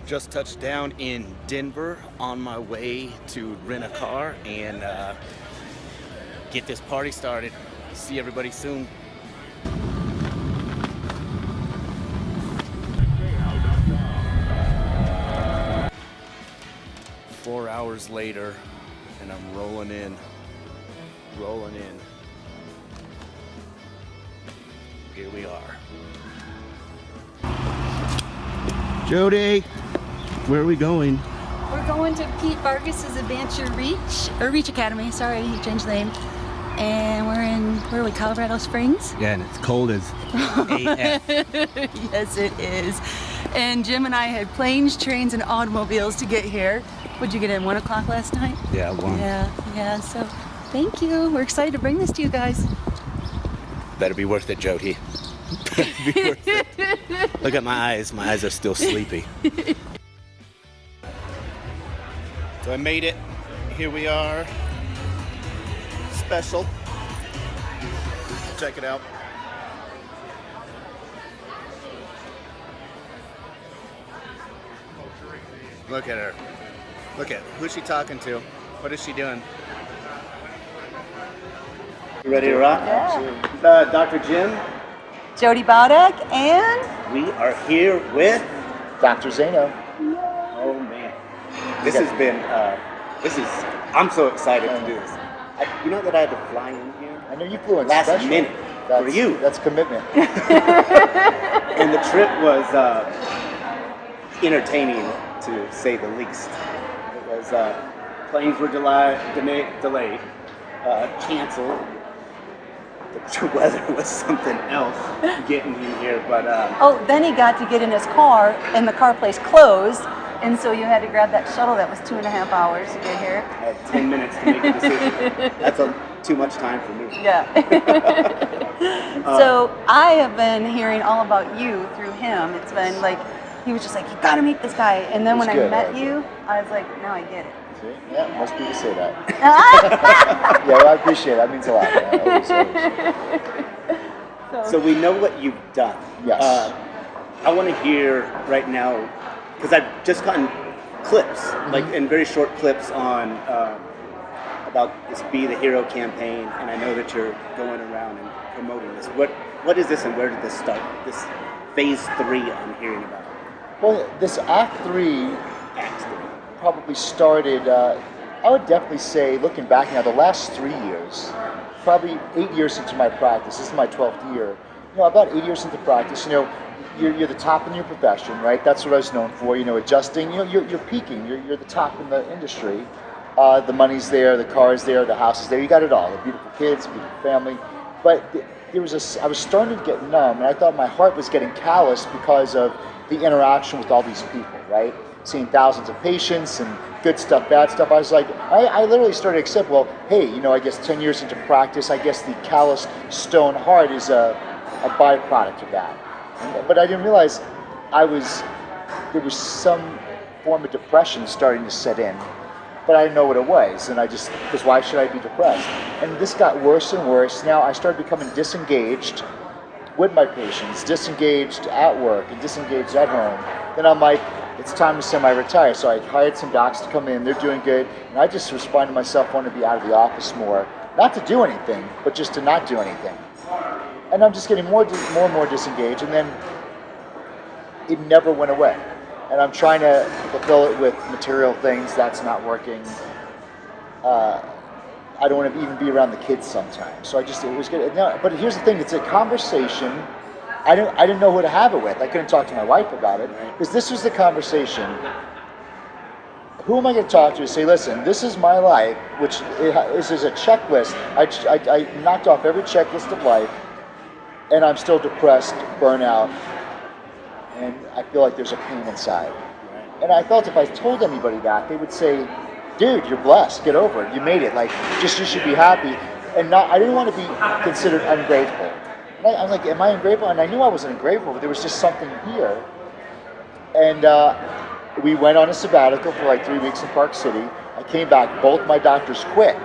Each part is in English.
Just touched down in Denver on my way to rent a car and get this party started. See everybody soon. Four hours later, and I'm rolling in. Here we are. Jody, where are we going? We're going to Pete Vargas's Adventure Reach Academy. Sorry, he changed the name. And we're in, where are we, Colorado Springs? Yeah, and it's cold as AF. Yes, it is. And Jim and I had planes, trains, and automobiles to get here. What'd you get in, 1 o'clock last night? Yeah, 1. Yeah, so thank you. We're excited to bring this to you guys. Better be worth it, Jody. Better be worth it. Look at my eyes. My eyes are still sleepy. So I made it. Here we are. Special. Check it out. Look at her. Look at who's she talking to? What is she doing? You ready to rock? Yeah. Dr. Jim. Jody Baudak, and We are here with Dr. Zaino. Oh man, this has been. I'm so excited to do this. You know that I had to fly in here I know you flew in last special. minute for you, That's commitment. and the trip was entertaining to say the least. It was planes were delayed, canceled. The weather was something else getting in here, but then he got to get in his car, and the car place closed, and so you had to grab that shuttle that was 2.5 hours to get here. I had 10 minutes to make a decision. That's too much time for me. Yeah. So I have been hearing all about you through him. It's been like, he was just like, you gotta meet this guy. And then when I met you, I was like, now I get it. See? Yeah, most people say that. Yeah, well, I appreciate it. That means a lot. Always. So we know what you've done. Yes. I want to hear right now, because I've just gotten clips, like in very short clips on about this Be the Hero campaign, and I know that you're going around and promoting this. What is this, and where did this start? This phase 3 I'm hearing about. Well, this Act 3 probably started, I would definitely say, looking back now, the last 3 years, probably 8 years into my practice. This is my 12th year. About 8 years into practice, you're the top in your profession, right? That's what I was known for, adjusting. You're peaking. You're the top in the industry. The money's there, the car's there, the house is there. You got it all. The beautiful kids, beautiful family. But I was starting to get numb, and I thought my heart was getting calloused because of the interaction with all these people, right? Seeing thousands of patients and good stuff, bad stuff. I was like, I literally started to accept, well, hey, I guess 10 years into practice, I guess the calloused stone heart is a byproduct of that. But I didn't realize there was some form of depression starting to set in. But I didn't know what it was, and because why should I be depressed? And this got worse and worse. Now I started becoming disengaged with my patients, disengaged at work, and disengaged at home. Then I'm like, it's time to semi-retire. So I hired some docs to come in, they're doing good, and I just was finding myself wanting to be out of the office more. Not to do anything, but just to not do anything. And I'm just getting more and more disengaged, and then it never went away. And I'm trying to fulfill it with material things. That's not working. I don't want to even be around the kids sometimes. So it was good. No, but here's the thing: it's a conversation. I didn't know who to have it with. I couldn't talk to my wife about it because this was the conversation. Who am I going to talk to say, listen, this is my life, which is a checklist. I knocked off every checklist of life, and I'm still depressed, burnout, and I feel like there's a pain inside. And I felt if I told anybody that, they would say, dude, you're blessed, get over it, you made it, you should be happy. And I didn't want to be considered ungrateful. And I was like, am I ungrateful? And I knew I wasn't ungrateful, but there was just something here. And we went on a sabbatical for 3 weeks in Park City. I came back, both my doctors quit.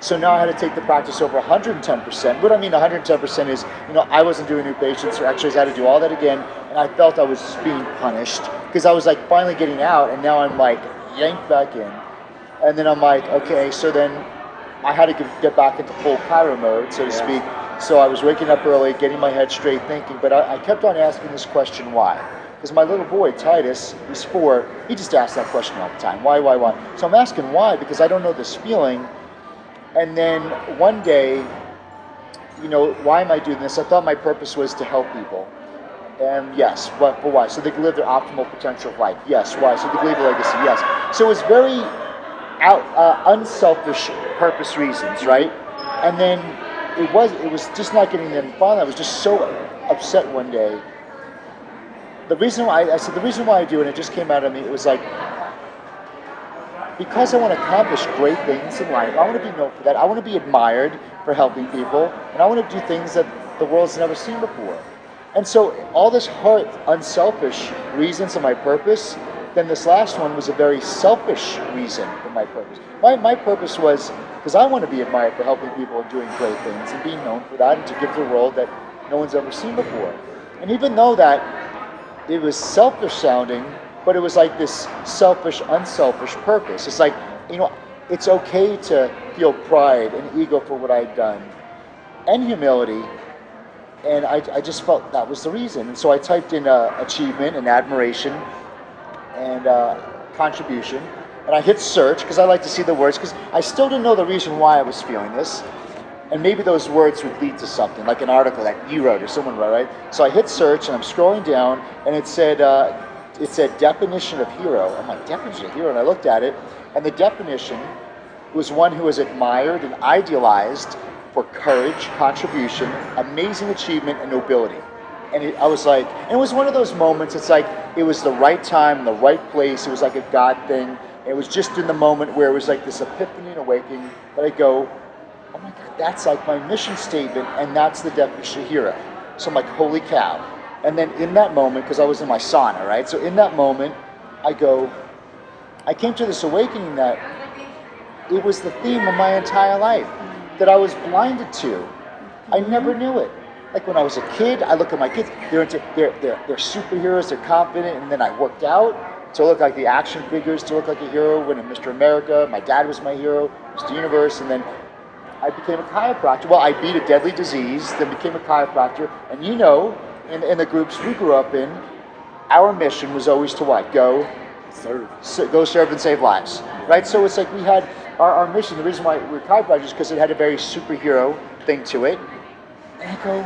So now I had to take the practice over 110%. What I mean 110% is, I wasn't doing new patients or x-rays. I had to do all that again, and I felt I was being punished because I was like finally getting out, and now I'm like yanked back in. And then I'm like, okay, so then I had to get back into full Chiro mode, so to speak. So I was waking up early, getting my head straight, thinking, but I kept on asking this question, why? Because my little boy, Titus, he's 4, he just asks that question all the time. Why? So I'm asking why, because I don't know this feeling. And then one day, why am I doing this? I thought my purpose was to help people. And yes, but why? So they can live their optimal potential of life. Yes, why? So they can leave a legacy. Yes. So it was very unselfish purpose reasons, right? And then it was just not getting them fun. I was just so upset one day. The reason why I do it, and it just came out of me, it was like, because I want to accomplish great things in life, I want to be known for that. I want to be admired for helping people, and I want to do things that the world's never seen before. And so all this heart, unselfish reasons of my purpose, then this last one was a very selfish reason for my purpose. My purpose was because I want to be admired for helping people and doing great things and being known for that and to give to the world that no one's ever seen before. And even though that it was selfish sounding, but it was like this selfish, unselfish purpose. It's like, it's okay to feel pride and ego for what I'd done and humility. And I just felt that was the reason. And so I typed in achievement and admiration and contribution. And I hit search because I like to see the words because I still didn't know the reason why I was feeling this. And maybe those words would lead to something, like an article that you wrote or someone wrote, right? So I hit search and I'm scrolling down and it said definition of hero. I'm like, definition of hero? And I looked at it and the definition was one who was admired and idealized for courage, contribution, amazing achievement, and nobility. And I was like, and it was one of those moments, it's like, it was the right time, the right place, it was like a God thing. It was just in the moment where it was like this epiphany and awakening that I go, oh my God, that's like my mission statement, and that's the definition of hero. So I'm like, holy cow. And then in that moment, because I was in my sauna, right? So in that moment, I came to this awakening that it was the theme of my entire life that I was blinded to. I never knew it. Like when I was a kid, I look at my kids, they're superheroes, they're confident, and then I worked out to look like the action figures, to look like a hero. When in Mr. America, my dad was my hero, Mr. Universe, and then I became a chiropractor. Well, I beat a deadly disease, then became a chiropractor, and in the groups we grew up in, our mission was always to what? Go serve and save lives, right? So it's like we had our mission. The reason why we're chiropractors is because it had a very superhero thing to it. And I go,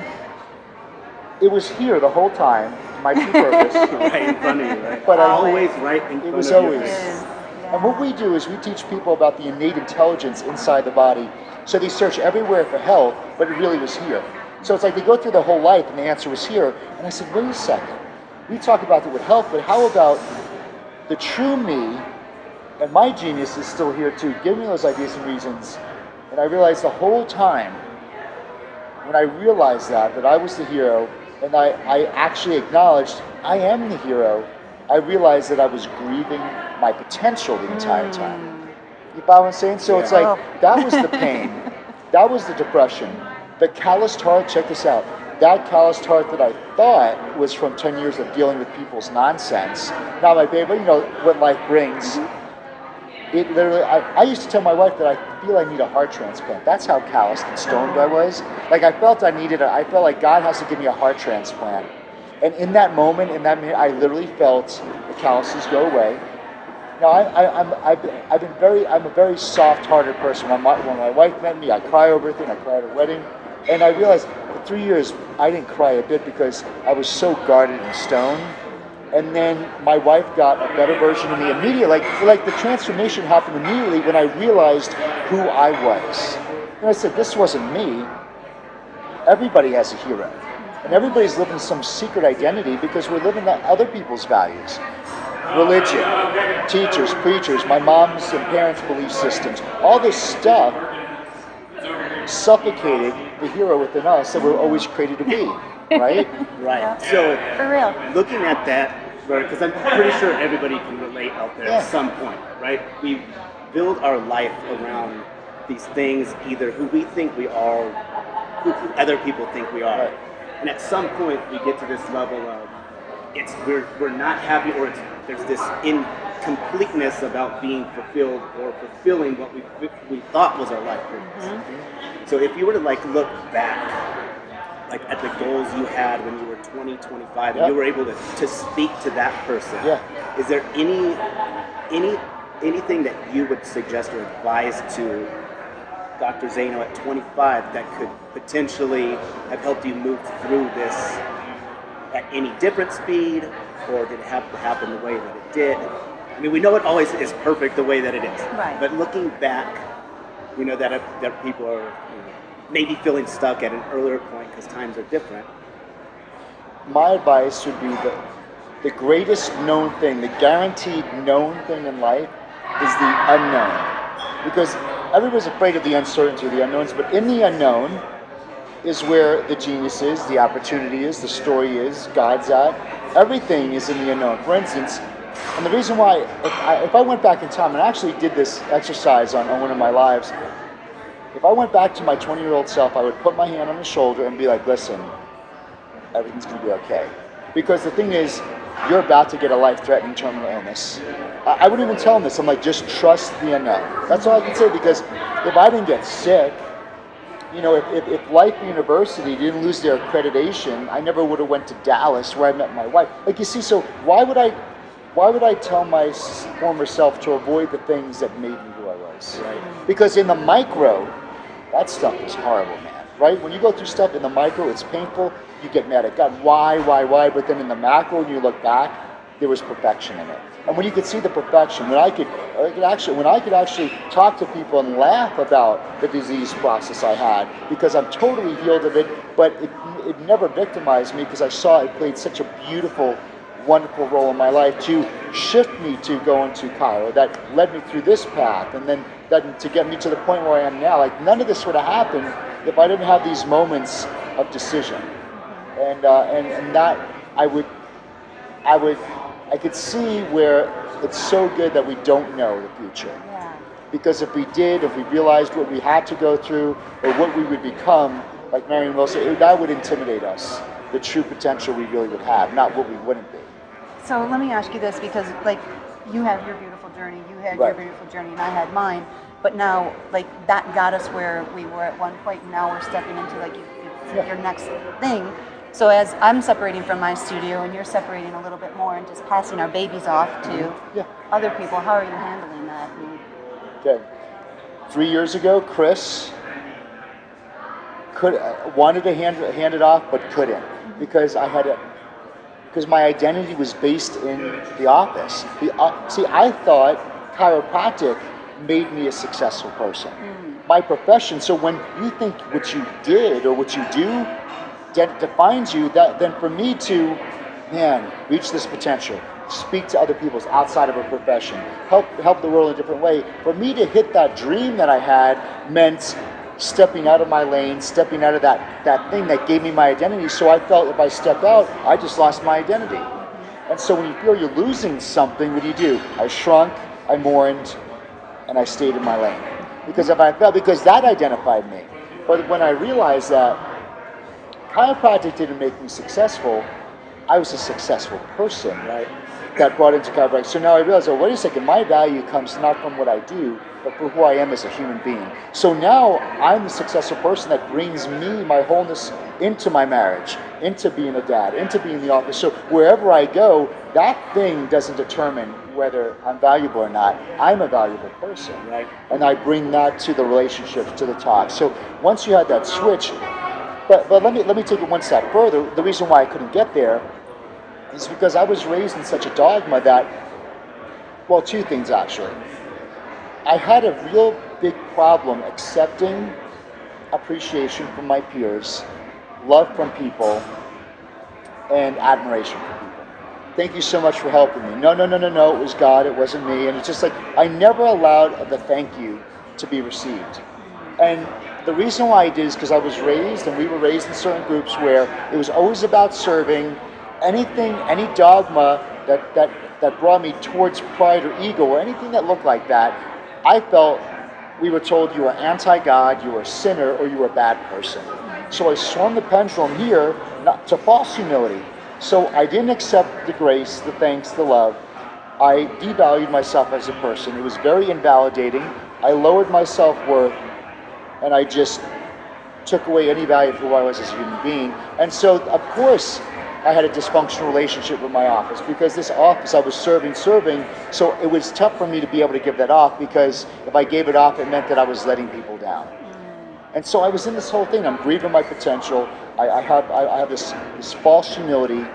it was here the whole time, my true purpose. Right in front of you, right? But always right in front of you. It was always. And what we do is we teach people about the innate intelligence inside the body. So they search everywhere for health, but it really was here. So it's like they go through their whole life and the answer was here. And I said, wait a second. We talk about it with health, but how about the true me, and my genius is still here too. Give me those ideas and reasons. And I realized the whole time, when I realized that I was the hero, and I actually acknowledged I am the hero, I realized that I was grieving my potential the entire time. You follow what I'm saying? So it's like, that was the pain. That was the depression. The calloused heart, check this out. That calloused heart that I thought was from 10 years of dealing with people's nonsense. Not my baby, what life brings. It literally, I used to tell my wife that I feel I need a heart transplant. That's how calloused and stoned I was. Like I felt like God has to give me a heart transplant. And in that moment, I literally felt the calluses go away. Now I'm a very soft-hearted person. When my wife met me, I cry over everything. I cried at her wedding. And I realized for 3 years, I didn't cry a bit because I was so guarded and stoned. And then my wife got a better version of me immediately. Like the transformation happened immediately when I realized who I was. And I said, this wasn't me. Everybody has a hero. And everybody's living some secret identity because we're living other people's values. Religion, teachers, preachers, my mom's and parents' belief systems. All this stuff suffocated the hero within us that we're always created to be. Right? Right. Yeah. So, for real. Looking at that, because I'm pretty sure everybody can relate out there at some point, right? We build our life around these things, either who we think we are, who other people think we are. Right. And at some point, we get to this level of we're not happy, or there's this incompleteness about being fulfilled or fulfilling what we thought was our life purpose. Mm-hmm. So if you were to like look back, like at the goals you had when you were 20, 25, and you were able to speak to that person, is there anything that you would suggest or advise to Dr. Zaino at 25 that could potentially have helped you move through this at any different speed, or did it have to happen the way that it did? I mean, we know it always is perfect the way that it is. Right. But looking back, we know that people are maybe feeling stuck at an earlier point because times are different. My advice would be the greatest known thing, the guaranteed known thing in life is the unknown. Because everybody's afraid of the uncertainty of the unknowns, but in the unknown is where the genius is, the opportunity is, the story is, God's at. Everything is in the unknown. For instance, and the reason why, if I went back in time, and I actually did this exercise on one of my lives, if I went back to my 20-year-old self, I would put my hand on his shoulder and be like, listen, everything's going to be okay. Because the thing is, you're about to get a life-threatening terminal illness. I wouldn't even tell him this. I'm like, just trust the unknown. That's all I can say, because if I didn't get sick, if Life University didn't lose their accreditation, I never would have went to Dallas where I met my wife. Like, you see, so why would I tell my former self to avoid the things that made me who I was? Right. Because in the micro, that stuff is horrible, man. Right? When you go through stuff in the micro, it's painful. You get mad at God. Why? But then in the macro, when you look back, there was perfection in it. And when you could see the perfection, when I could actually talk to people and laugh about the disease process I had, because I'm totally healed of it, but it never victimized me, because I saw it played such a beautiful, wonderful role in my life to shift me to go into Cairo, that led me through this path, and then that to get me to the point where I am now. Like, none of this would have happened if I didn't have these moments of decision, and that I could see where it's so good that we don't know the future. Yeah. Because if we realized what we had to go through or what we would become, like Marion will say, that would intimidate us, the true potential we really would have, not what we wouldn't be. So let me ask you this, because like you have your beautiful journey, you had your beautiful journey, and I had mine. But now, like, that got us where we were at one point, and now we're stepping into like your next thing. So as I'm separating from my studio and you're separating a little bit more and just passing our babies off to other people, how are you handling that? Okay. 3 years ago, Chris wanted to hand it off, but couldn't, because because my identity was based in the office. See, I thought chiropractic made me a successful person. My profession. So when you think what you did or what you do defines you, then for me to, reach this potential, speak to other people outside of a profession, help the world in a different way, for me to hit that dream that I had meant stepping out of my lane, stepping out of that thing that gave me my identity. So I felt if I step out, I just lost my identity. And so when you feel you're losing something, what do? I shrunk, I mourned, and I stayed in my lane. Because because that identified me. But when I realized that chiropractic didn't make me successful, I was a successful person, right? That brought into chiropractic. So now I realize, wait a second, my value comes not from what I do, but for who I am as a human being. So now I'm the successful person that brings me, my wholeness, into my marriage, into being a dad, into being in the office. So wherever I go, that thing doesn't determine whether I'm valuable or not. I'm a valuable person, right? And I bring that to the relationships, to the talk. So once you had that switch, but let me take it one step further. The reason why I couldn't get there is because I was raised in such a dogma that, well, two things actually. I had a real big problem accepting appreciation from my peers, love from people, and admiration from people. Thank you so much for helping me. No, it was God, it wasn't me. And it's just like, I never allowed the thank you to be received. And the reason why I did is because I was raised, and we were raised in certain groups where it was always about serving. Anything, any dogma that brought me towards pride or ego or anything that looked like that, I felt we were told you were anti-God, you were a sinner, or you were a bad person. So I swung the pendulum here not to false humility. So I didn't accept the grace, the thanks, the love. I devalued myself as a person. It was very invalidating. I lowered my self-worth, and I just took away any value for who I was as a human being. And so, of course, I had a dysfunctional relationship with my office, because this office I was serving, so it was tough for me to be able to give that off, because if I gave it off, it meant that I was letting people down. And so I was in this whole thing. I'm grieving my potential. I have this false humility.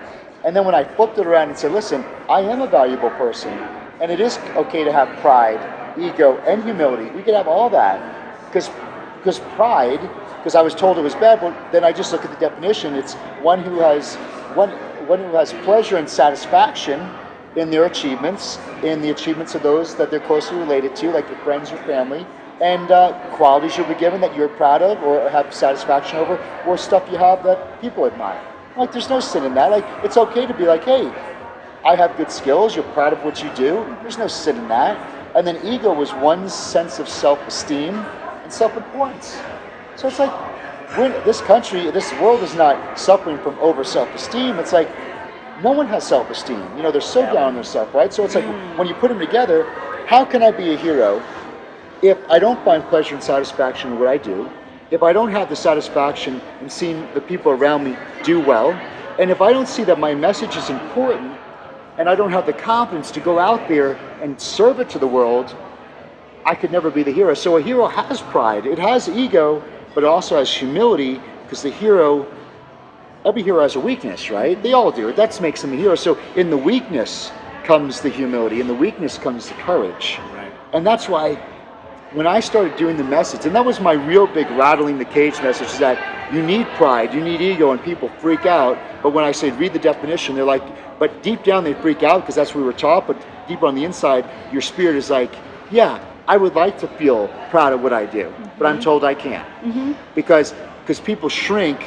And then when I flipped it around and said, listen, I am a valuable person, and it is okay to have pride, ego, and humility. We can have all that, because pride, because I was told it was bad, but then I just look at the definition. It's one who has pleasure and satisfaction in their achievements, in the achievements of those that they're closely related to, like your friends or family, and qualities you'll be given that you're proud of or have satisfaction over, or stuff you have that people admire. Like, there's no sin in that. Like, it's okay to be like, hey, I have good skills, you're proud of what you do. There's no sin in that. And then ego was one's sense of self-esteem and self-importance. So it's like, this country, this world is not suffering from over self-esteem. It's like, no one has self-esteem. You know, they're so down on themselves, right? So it's like, when you put them together, how can I be a hero if I don't find pleasure and satisfaction in what I do, if I don't have the satisfaction in seeing the people around me do well, and if I don't see that my message is important, and I don't have the confidence to go out there and serve it to the world, I could never be the hero. So a hero has pride, it has ego, but it also has humility, because the hero, every hero has a weakness, right? They all do. That makes them a hero. So in the weakness comes the humility, in the weakness comes the courage. Right. And that's why when I started doing the message, and that was my real big rattling the cage message, is that you need pride, you need ego, and people freak out. But when I say read the definition, they're like, but deep down they freak out because that's what we were taught, but deep on the inside, your spirit is like, yeah, I would like to feel proud of what I do, but I'm told I can't. Because people shrink,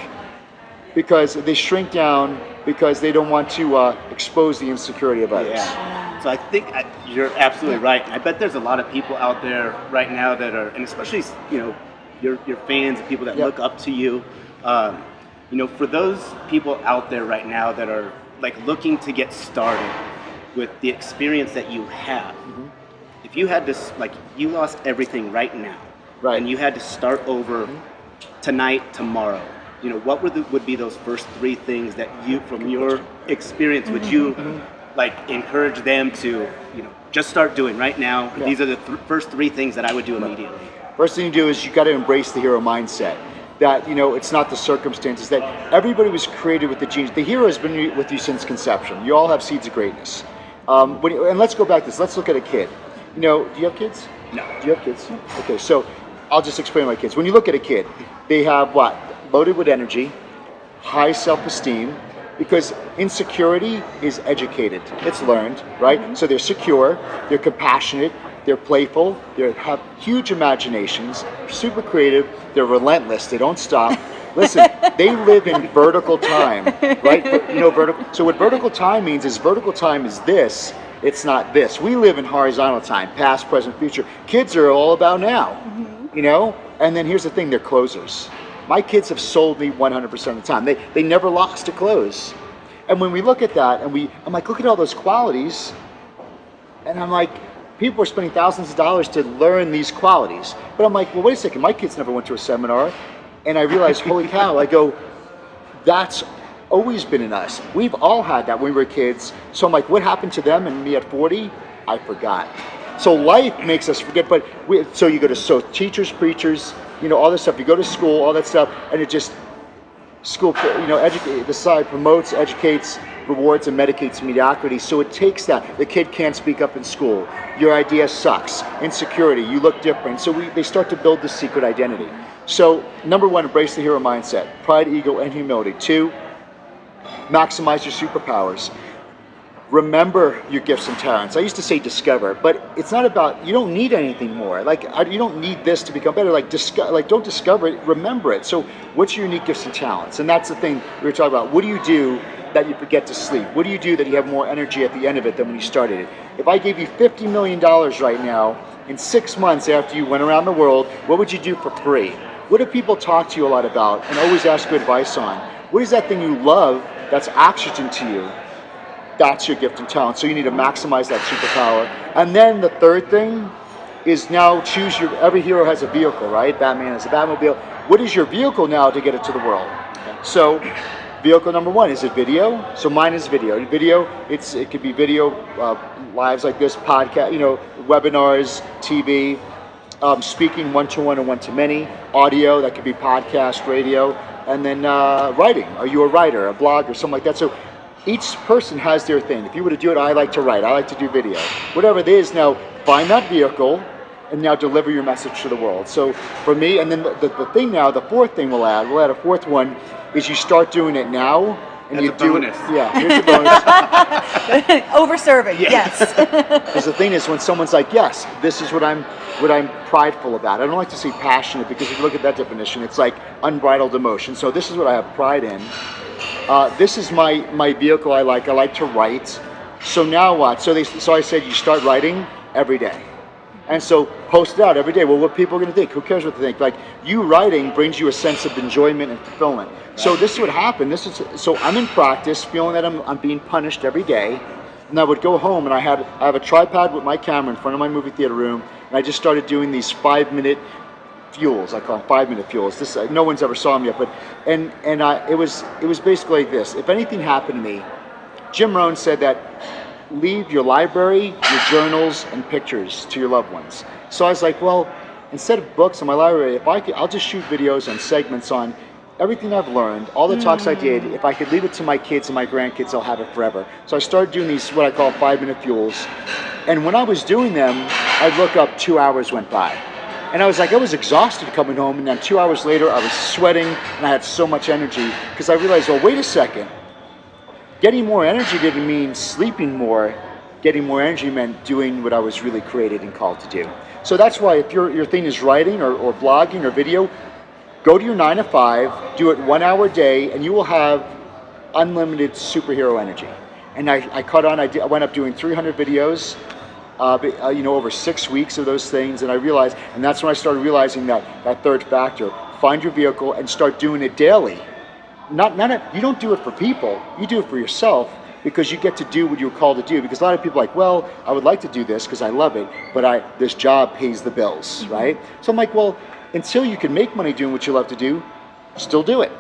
because they shrink down because they don't want to expose the insecurity of others. Yeah. So I think you're absolutely right. I bet there's a lot of people out there right now that are, and especially, you know, your fans, people that look up to you. You know, for those people out there right now that are like looking to get started with the experience that you have, if you had this, like, you lost everything right now, and you had to start over tonight, tomorrow, you know, what would be those first three things that you, from your experience, would you like encourage them to, you know, just start doing right now? These are the first three things that I would do immediately. First thing you do is you got to embrace the hero mindset. That, you know, it's not the circumstances, that everybody was created with the genes. The hero has been with you since conception. You all have seeds of greatness. And let's go back to this. Let's look at a kid. You know, do you have kids? No. Do you have kids? Okay, so I'll just explain my kids. When you look at a kid, they have what? Loaded with energy, high self-esteem, because insecurity is educated. It's learned, right? So they're secure, they're compassionate, they're playful, they have huge imaginations, super creative, they're relentless, they don't stop. Listen, they live in vertical time, right? You know, vertical. So what vertical time means is vertical time is this, it's not this. We live in horizontal time, past, present, future. Kids are all about now, you know? And then here's the thing, they're closers. My kids have sold me 100% of the time. They never lost a close. And when we look at that, and I'm like, look at all those qualities. And I'm like, people are spending thousands of dollars to learn these qualities. But I'm like, well, wait a second, my kids never went to a seminar. And I realized, holy cow, I go, that's always been in us. We've all had that when we were kids. So I'm like, what happened to them and me at 40? I forgot. So life makes us forget, so you go to teachers, preachers, you know, all this stuff. You go to school, all that stuff, and it just, school, you know, the side promotes, educates, rewards, and medicates mediocrity. So it takes that. The kid can't speak up in school. Your idea sucks. Insecurity. You look different. So they start to build this secret identity. So number one, embrace the hero mindset. Pride, ego, and humility. 2, maximize your superpowers. remember your gifts and talents. I used to say discover, but it's not about, you don't need anything more. Like, you don't need this to become better. Like, don't discover it, remember it. So what's your unique gifts and talents? And that's the thing we were talking about. What do you do that you get to sleep? What do you do that you have more energy at the end of it than when you started it? If I gave you $50 million right now, in 6 months after you went around the world, what would you do for free? What do people talk to you a lot about and always ask you advice on? What is that thing you love that's oxygen to you? That's your gift and talent. So you need to maximize that superpower. And then the third thing is now choose your, every hero has a vehicle, right? Batman has a Batmobile. What is your vehicle now to get it to the world? So vehicle number one, is it video? So mine is video. Video, it could be video, lives like this, podcast, webinars, TV, speaking one-to-one and one-to-many, audio, that could be podcast, radio, and then writing. Are you a writer, a blogger, something like that? So each person has their thing. If you were to do it, I like to write, I like to do video. Whatever it is, now find that vehicle and now deliver your message to the world. So for me, and then the thing now, the fourth thing we'll add a fourth one, is you start doing it now. And you do bonus. Yeah, here's the bonus. Over-serving, yes. Because the thing is, when someone's like, yes, this is what I'm prideful about. I don't like to say passionate, because if you look at that definition, it's like unbridled emotion. So this is what I have pride in. This is my vehicle. I like to write. So now what? So I said you start writing every day, and so post it out every day. Well, what people are going to think? Who cares what they think? Like, you writing brings you a sense of enjoyment and fulfillment. Right. So this is what happened. So I'm in practice, feeling that I'm being punished every day, and I would go home and I have a tripod with my camera in front of my movie theater room, and I just started doing these 5-minute fuels. I call them 5-minute fuels. This no one's ever saw them yet, but it was basically like this. If anything happened to me, Jim Rohn said that leave your library, your journals, and pictures to your loved ones. So I was like, well, instead of books in my library, I'll just shoot videos and segments on everything I've learned, all the talks I did. If I could leave it to my kids and my grandkids, they'll have it forever. So I started doing these, what I call 5-minute fuels. And when I was doing them, I'd look up, 2 hours went by. And I was exhausted coming home, and then 2 hours later, I was sweating, and I had so much energy, because I realized, well, wait a second. Getting more energy didn't mean sleeping more. Getting more energy meant doing what I was really created and called to do. So that's why if your thing is writing or blogging or video, go to your 9 to 5, do it 1 hour a day, and you will have unlimited superhero energy. And I went up doing 300 videos, over 6 weeks of those things, and I realized, and that's when I started realizing that third factor: find your vehicle and start doing it daily. You don't do it for people, you do it for yourself, because you get to do what you're called to do. Because a lot of people are like, well, I would like to do this because I love it, but this job pays the bills, right? So I'm like, well, until you can make money doing what you love to do, still do it.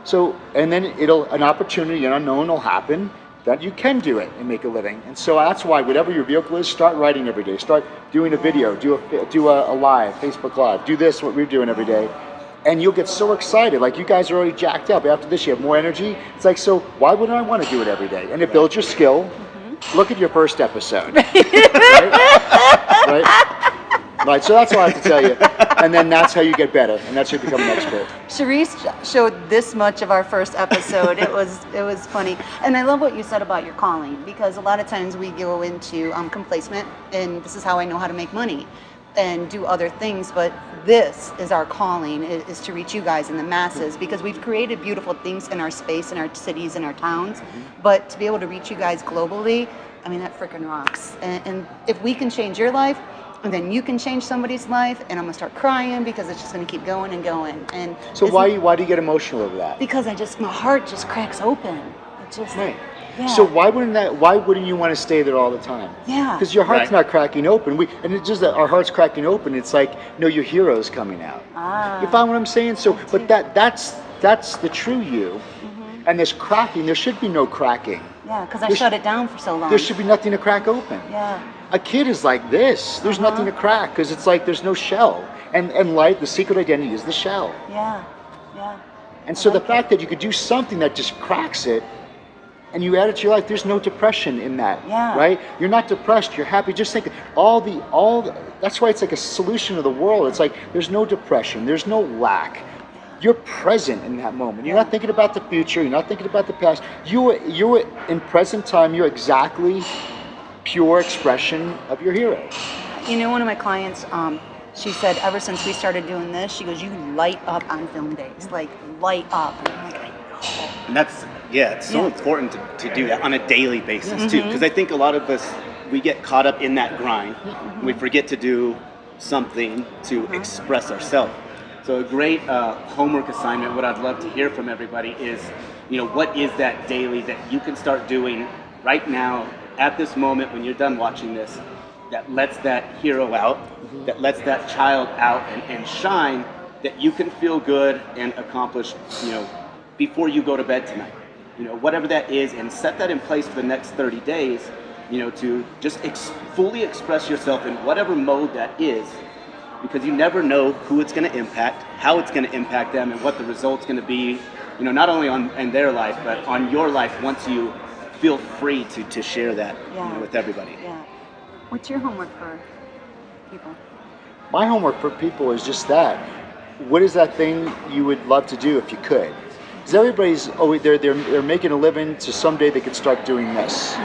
So, and then an opportunity, an unknown will happen that you can do it and make a living. And so that's why, whatever your vehicle is, start writing every day, start doing a video, do a live, Facebook Live, do this, what we're doing every day. And you'll get so excited. Like, you guys are already jacked up. After this, you have more energy. It's like, so why wouldn't I want to do it every day? And it builds your skill. Look at your first episode. Right? So that's all I have to tell you. And then that's how you get better, and that's how you become an expert. Charisse showed this much of our first episode. It was funny. And I love what you said about your calling, because a lot of times we go into complacement, and this is how I know how to make money and do other things, but this is our calling, is to reach you guys in the masses, because we've created beautiful things in our space, in our cities, in our towns, but to be able to reach you guys globally, I mean, that freaking rocks. And if we can change your life, and then you can change somebody's life, and I'm gonna start crying, because it's just gonna keep going and going. And so why do you get emotional over that? Because my heart just cracks open. It just, right. Yeah. So why wouldn't you want to stay there all the time? Yeah. Because your heart's not cracking open. And it's just that our heart's cracking open. It's like, no, your hero's coming out. You find what I'm saying? So, but that's the true you. And there's cracking. There should be no cracking. Yeah, because I shut it down for so long. There should be nothing to crack open. Yeah. A kid is like this. There's nothing to crack, because it's like there's no shell. And life, the secret identity is the shell. Yeah. Yeah. And so the fact that you could do something that just cracks it, and you add it to your life, there's no depression in that, right? You're not depressed, you're happy. Just think, that's why it's like a solution to the world. It's like, there's no depression, there's no lack. you're present in that moment. You're not thinking about the future. You're not thinking about the past. You're in present time. You're exactly pure expression of your hero. You know, one of my clients, she said, ever since we started doing this, she goes, you light up on film days, like light up. And I'm like, I know. And that's, it's so important to do that on a daily basis too, because I think a lot of us, we get caught up in that grind. And we forget to do something to express ourselves. So a great homework assignment, what I'd love to hear from everybody is, what is that daily that you can start doing right now at this moment when you're done watching this, that lets that hero out, that lets that child out and shine, that you can feel good and accomplish, before you go to bed tonight. Whatever that is, and set that in place for the next 30 days, to just fully express yourself in whatever mode that is, because you never know who it's going to impact, how it's going to impact them, and what the result's going to be, not only in their life, but on your life once you feel free to share that with everybody. Yeah. What's your homework for people? My homework for people is just that. What is that thing you would love to do if you could? Because everybody's they're making a living, so someday they could start doing this.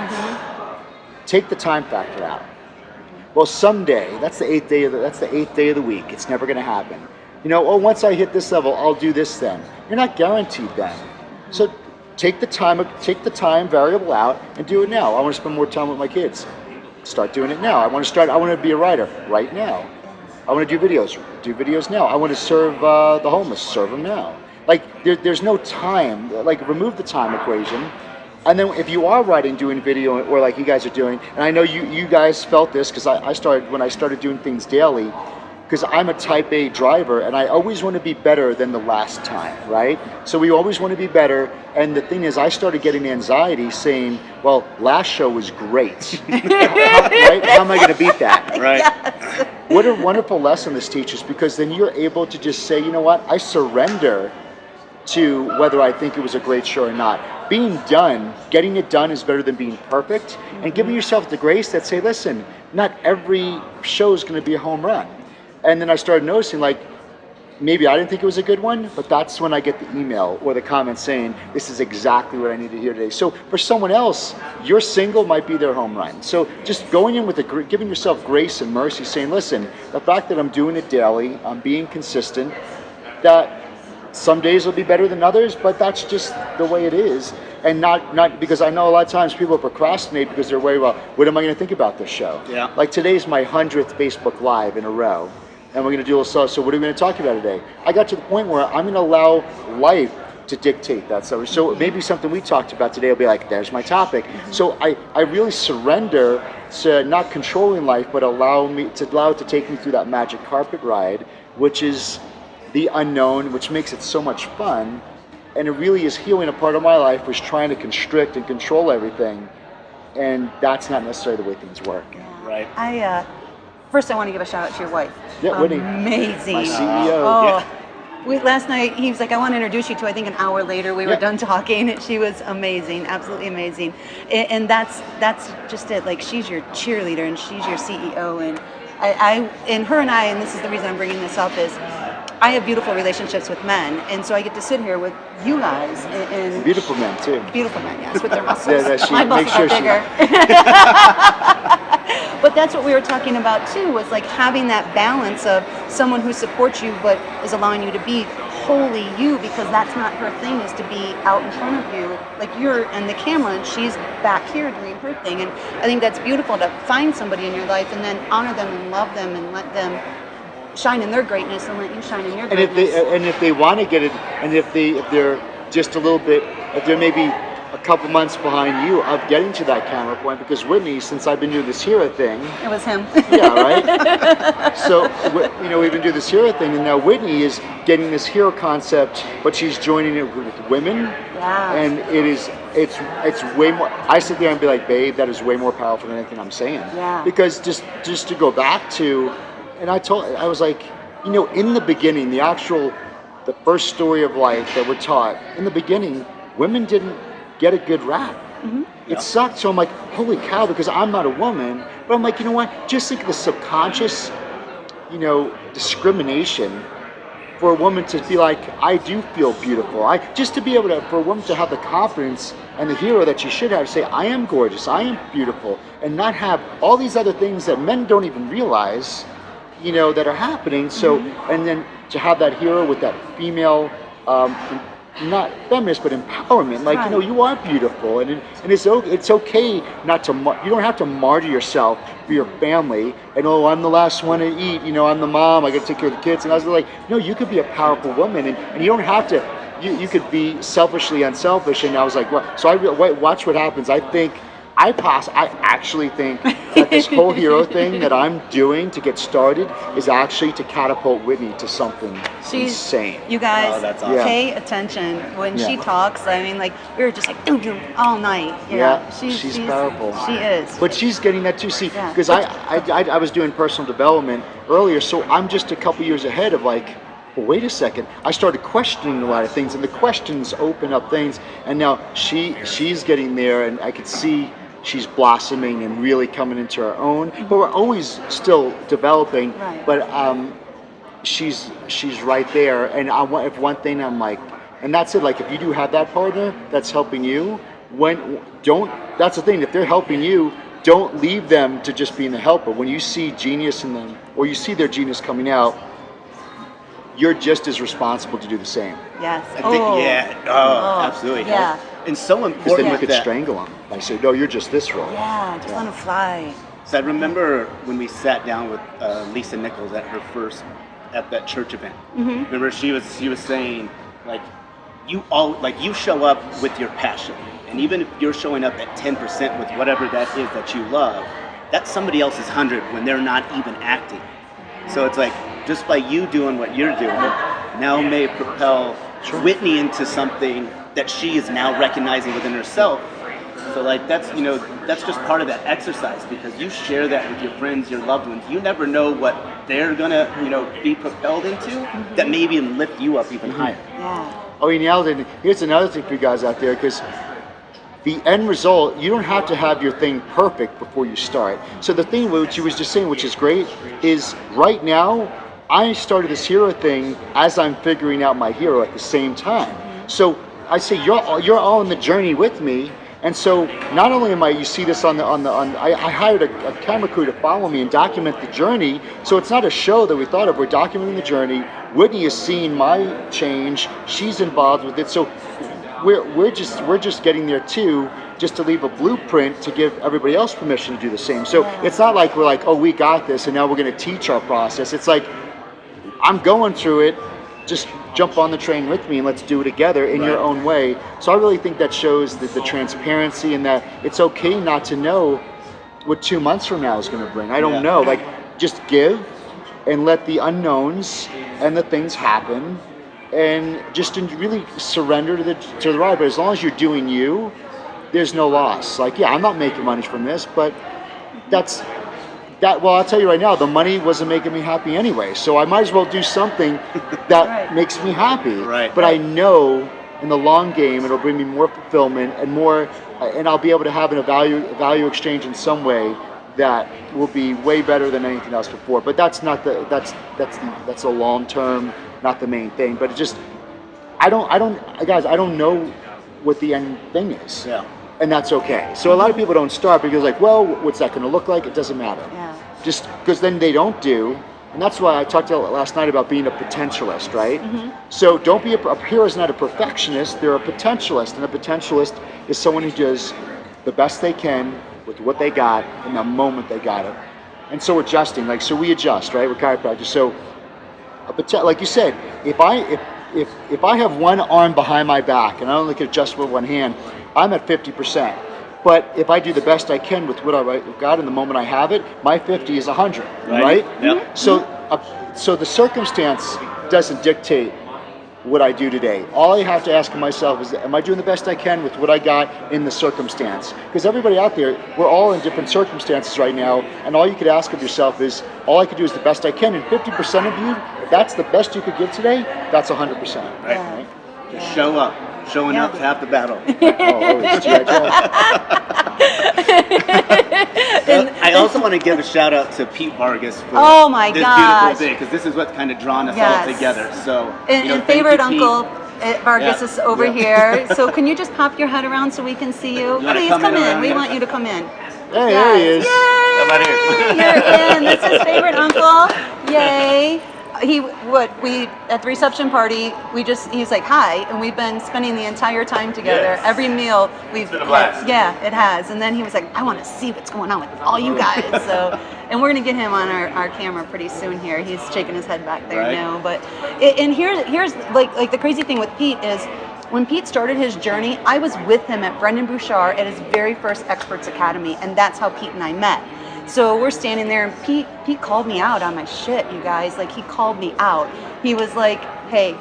Take the time factor out. Well, someday, that's the 8th day of the week. It's never going to happen. Once I hit this level, I'll do this then. You're not guaranteed then. So take the time variable out and do it now. I want to spend more time with my kids. Start doing it now. I want to be a writer right now. I want to do videos now. I want to serve the homeless, serve them now. Like there's no time. Like remove the time equation. And then if you are writing, doing video, or like you guys are doing, and I know you guys felt this because when I started doing things daily, because I'm a type A driver and I always want to be better than the last time, right? So we always want to be better. And the thing is, I started getting anxiety saying, well, last show was great. Right? How am I going to beat that? Right. Yes. What a wonderful lesson this teaches, because then you're able to just say, you know what, I surrender to whether I think it was a great show or not. Being done, getting it done is better than being perfect, and giving yourself the grace that say, listen, not every show is going to be a home run. And then I started noticing, like, maybe I didn't think it was a good one, but that's when I get the email or the comment saying, this is exactly what I need to hear today. So for someone else, your single might be their home run. So just going in with giving yourself grace and mercy, saying, listen, the fact that I'm doing it daily, I'm being consistent, that some days will be better than others, but that's just the way it is. And not because I know a lot of times people procrastinate because they're worried about, what am I going to think about this show? Yeah. Like today's my 100th Facebook Live in a row. And we're going to do a little stuff. So what are we going to talk about today? I got to the point where I'm going to allow life to dictate that stuff. So maybe something we talked about today will be like, there's my topic. So I really surrender to not controlling life, but allow it to take me through that magic carpet ride, which is the unknown, which makes it so much fun. And it really is healing a part of my life, was trying to constrict and control everything. And that's not necessarily the way things work. Right. First, I want to give a shout out to your wife. Yeah, Whitney. Amazing. My CEO. Oh, last night he was like, I want to introduce you to. I think an hour later we were done talking, and she was amazing, absolutely amazing. And that's just it. Like, she's your cheerleader and she's your CEO. And and her and I, and this is the reason I'm bringing this up, is I have beautiful relationships with men, and so I get to sit here with you guys and beautiful men too. Beautiful men, yes, with their muscles. My muscles are bigger. But that's what we were talking about too, was like having that balance of someone who supports you but is allowing you to be wholly you, because that's not her thing, is to be out in front of you. Like, you're in the camera and she's back here doing her thing. And I think that's beautiful, to find somebody in your life and then honor them and love them and let them shine in their greatness and let you shine in your greatness. And if they want to get it, and if they're just a little bit, if they're maybe a couple months behind you of getting to that camera point, because Whitney, since I've been doing this hero thing, it was him. Yeah, right. So we've been doing this hero thing, and now Whitney is getting this hero concept, but she's joining it with women. Yeah. And it's way more. I sit there and be like, babe, that is way more powerful than anything I'm saying. Yeah. Because just to go back to, and I was like, in the beginning, the first story of life that we're taught, in the beginning, women didn't get a good rap. It sucked. So I'm like, holy cow, because I'm not a woman. But I'm like, you know what? Just think of the subconscious, discrimination for a woman to be like, I do feel beautiful. Just to be able to, for a woman to have the confidence and the hero that she should have, say, I am gorgeous, I am beautiful, and not have all these other things that men don't even realize, that are happening. So, and then to have that hero with that female, not feminist, but empowerment. Like, Right. You are beautiful, and it's okay not to. You don't have to martyr yourself for your family. And I'm the last one to eat. I'm the mom. I got to take care of the kids. And I was like, no, you could be a powerful woman, and you don't have to. You could be selfishly unselfish. And I was like, what? So watch what happens. I actually think that this whole hero thing that I'm doing to get started is actually to catapult Whitney to something insane. You guys, Oh, that's awesome. pay attention when she Yeah. talks. I mean, like, we were just like, doo all night. She's powerful. She is. But she's getting that too. See, Yeah. because I was doing personal development earlier, so I'm just a couple years ahead of like, well, wait a second. I started questioning a lot of things, and the questions open up things. And now she's getting there, and I could see she's blossoming and really coming into her own. But we're always still developing. Right. But she's right there. And if one thing I'm like, and that's it. Like if you do have that partner that's helping you, that's the thing. If they're helping you, don't leave them to just being the helper. When you see genius in them, or you see their genius coming out, you're just as responsible to do the same. Yes. I think, absolutely. Yeah. And so Because important then you could that, strangle them. Like say, no, you're just this role. Yeah, just let them fly. So I remember when we sat down with Lisa Nichols at at that church event. Mm-hmm. Remember she was saying you show up with your passion, and even if you're showing up at 10% with whatever that is that you love, that's somebody else's 100 when they're not even acting. So it's like just by you doing what you're doing, now may propel Whitney into something that she is now recognizing within herself. So like that's just part of that exercise, because you share that with your friends, your loved ones. You never know what they're gonna be propelled into that may even lift you up even higher. Yeah. Oh, you nailed it. Here's another thing for you guys out there, because the end result, you don't have to have your thing perfect before you start. So the thing which you was just saying, which is great, is right now, I started this hero thing as I'm figuring out my hero at the same time. So I say you're all in the journey with me. And so not only you see this I hired a camera crew to follow me and document the journey. So it's not a show that we thought of. We're documenting the journey. Whitney is seeing my change. She's involved with it. So we're just getting there too, just to leave a blueprint to give everybody else permission to do the same. So it's not like we're like, oh, we got this and now we're going to teach our process. It's like, I'm going through it, just jump on the train with me and let's do it together in your own way. So I really think that shows the transparency, and that it's okay not to know what 2 months from now is going to bring. I don't know. Like, just give and let the unknowns and the things happen, and just really surrender to the ride. But as long as you're doing you, there's no loss. Like, yeah, I'm not making money from this, but well, I'll tell you right now, the money wasn't making me happy anyway. So I might as well do something that makes me happy. Right. But I know in the long game, it'll bring me more fulfillment and more, and I'll be able to have a value exchange in some way that will be way better than anything else before. But that's not that's a long term, not the main thing. But it just, I don't know what the end thing is. Yeah. And that's okay. So a lot of people don't start because like, well, what's that going to look like? It doesn't matter. Yeah. Just because then they don't do. And that's why I talked last night about being a potentialist, right? So don't be a hero is not a perfectionist, they're a potentialist. And a potentialist is someone who does the best they can with what they got in the moment they got it. And so adjusting, so we adjust, right? We're chiropractors. So like you said, if I have one arm behind my back and I only can adjust with one hand, I'm at 50%. But if I do the best I can with what I've got in the moment I have it, my 50 is 100, right? Yep. So the circumstance doesn't dictate what I do today. All I have to ask myself is, am I doing the best I can with what I got in the circumstance? Because everybody out there, we're all in different circumstances right now, and all you could ask of yourself is, all I could do is the best I can, and 50% of you, if that's the best you could give today, that's 100%. Right. Just show up. Showing up's half the battle. Oh, it's G.I. Joe. I also want to give a shout out to Pete Vargas for Oh my this gosh. beautiful day, because this is what's kind of drawn us Yes. all together. So, And thank favorite you, Pete. uncle Vargas Yeah. is over Yeah. here. So can you just pop your head around so we can see you? wanna Please come come in in. around We here? want you to come in. Hey, there he is. Yay! Come on here. You're in. That's his favorite uncle. Yay! We at the reception party, he's like, hi, and we've been spending the entire time together. Yes. Every meal we've been a blast. Yeah, it has. And then he was like, I want to see what's going on with all you guys. So, and we're gonna get him on our camera pretty soon here. He's shaking his head back there Right. now. But and here's like the crazy thing with Pete is, when Pete started his journey, I was with him at Brendan Bouchard at his very first Experts Academy, and that's how Pete and I met. So we're standing there, and Pete called me out on my shit, you guys. Like, he called me out. He was like, hey,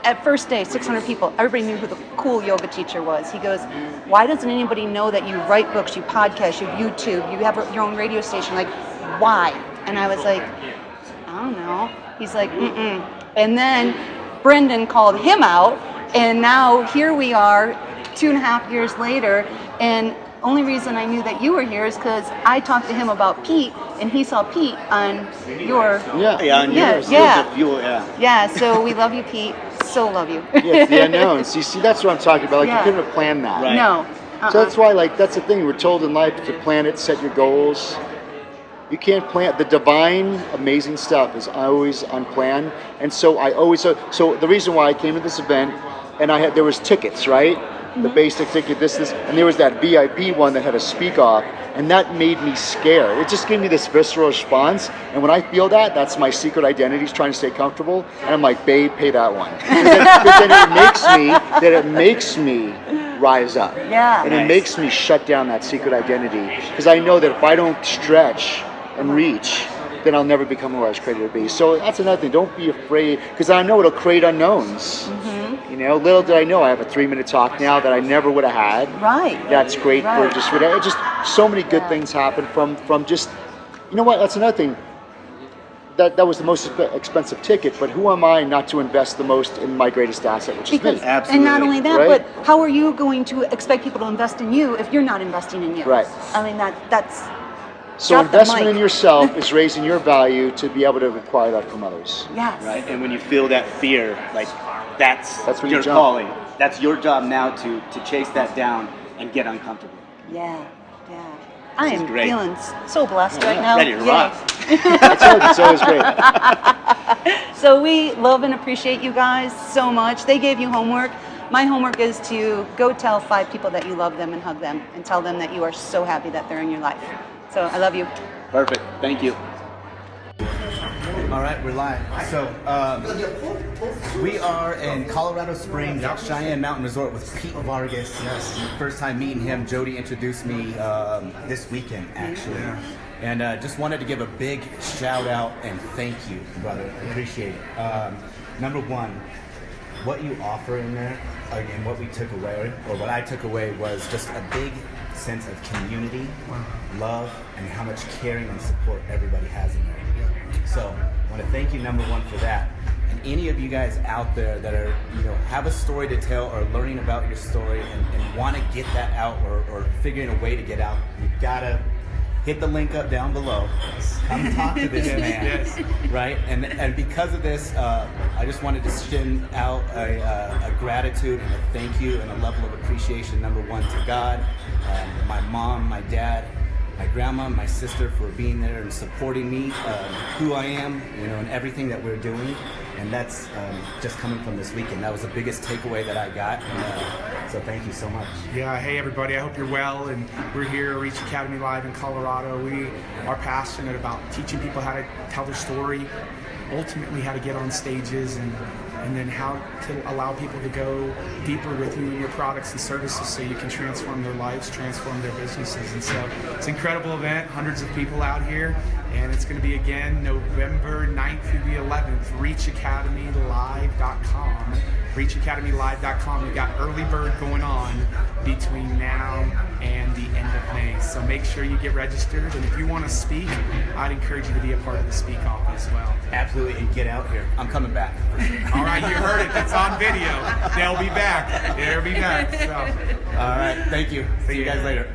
at first day, 600 people, everybody knew who the cool yoga teacher was. He goes, why doesn't anybody know that you write books, you podcast, you YouTube, you have your own radio station? Like, why? And I was like, I don't know. He's like, mm-mm. And then Brendan called him out, and now here we are 2.5 years later, and only reason I knew that you were here is because I talked to him about Pete, and he saw Pete on your... Yeah, on Yeah, yours. yeah. The fuel, yeah. Yeah, so we love you, Pete. So love you. Yeah, it's the unknowns. You see, that's what I'm talking about. Like, Yeah. you couldn't have planned that. Right. No. So that's why, like, that's the thing. We're told in life to plan it, set your goals. You can't plan. The divine, amazing stuff is always unplanned. And so I always, so the reason why I came to this event, and there was tickets, right? The basic ticket, this, and there was that VIP one that had a speak off, and that made me scared. It just gave me this visceral response, and when I feel that, that's my secret identity, is trying to stay comfortable, and I'm like, babe, pay that one. Because then it makes me rise up. Yeah. And it makes me shut down that secret identity, because I know that if I don't stretch and reach, then I'll never become who I was created to be. So that's another thing. Don't be afraid, because I know it'll create unknowns. You know, little did I know I have a 3-minute talk now that I never would have had. Right. That's great Right. for just so many good things happen from just, you know what? That's another thing. That was the most expensive ticket, but who am I not to invest the most in my greatest asset, which is me? Absolutely. And not only that, Right? but how are you going to expect people to invest in you if you're not investing in you? Right. I mean, that's So drop the investment mic. in yourself is raising your value to be able to acquire that from others. Yes. Right, and when you feel that fear, like that's when your you jump. calling. That's your job now to chase that down and get uncomfortable. Yeah. Yeah. I This is am great. feeling so blessed right now. Ready to Yay. rock. That's it. It's always great. So we love and appreciate you guys so much. They gave you homework. My homework is to go tell 5 people that you love them and hug them and tell them that you are so happy that they're in your life. So I love you. Perfect. Thank you. All right, we're live. So, we are in Colorado Springs at Cheyenne Mountain Resort with Pete Vargas. Yes. First time meeting him. Jody introduced me this weekend, actually. And just wanted to give a big shout out and thank you, brother. Appreciate it. Number one, what you offer in there, and what we took away, or what I took away, was just a big sense of community, love, and how much caring and support everybody has in there. So I want to thank you, number one, for that. And any of you guys out there that are, have a story to tell or learning about your story and want to get that out or figuring a way to get out, you've got to hit the link up down below. Come talk to this man, right? And because of this, I just wanted to send out a gratitude and a thank you and a level of appreciation, number one, to God, my mom, my dad, my grandma, my sister, for being there and supporting me, who I am, and everything that we're doing. And that's just coming from this weekend. That was the biggest takeaway that I got. And, so thank you so much. Yeah, hey everybody, I hope you're well, and we're here at Reach Academy Live in Colorado. We are passionate about teaching people how to tell their story, ultimately how to get on stages, and then how to allow people to go deeper with you and your products and services so you can transform their lives, transform their businesses. And so it's an incredible event, hundreds of people out here, and it's going to be again November 9th through the 11th, reachacademylive.com. reachacademylive.com. We've got early bird going on between now and the end of May. So make sure you get registered, and if you want to speak, I'd encourage you to be a part of the Speak Off as well. Absolutely, and get out here. I'm coming back. All right, you heard it. That's on video. They'll be back. They'll be back. So. All right, thank you. See you guys later.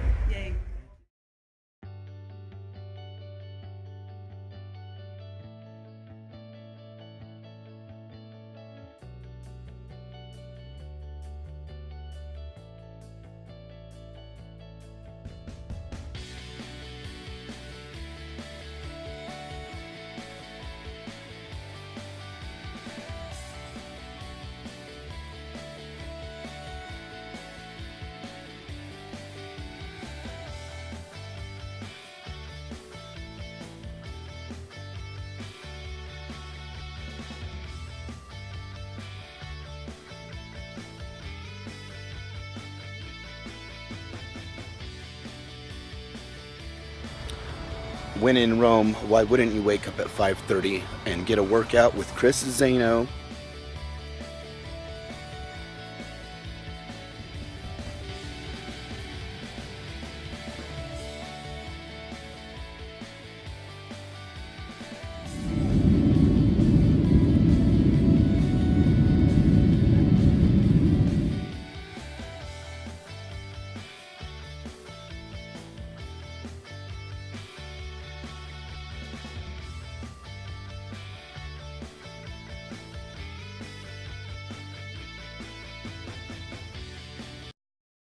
when in Rome, why wouldn't you wake up at 5:30 and get a workout with Chris Zaino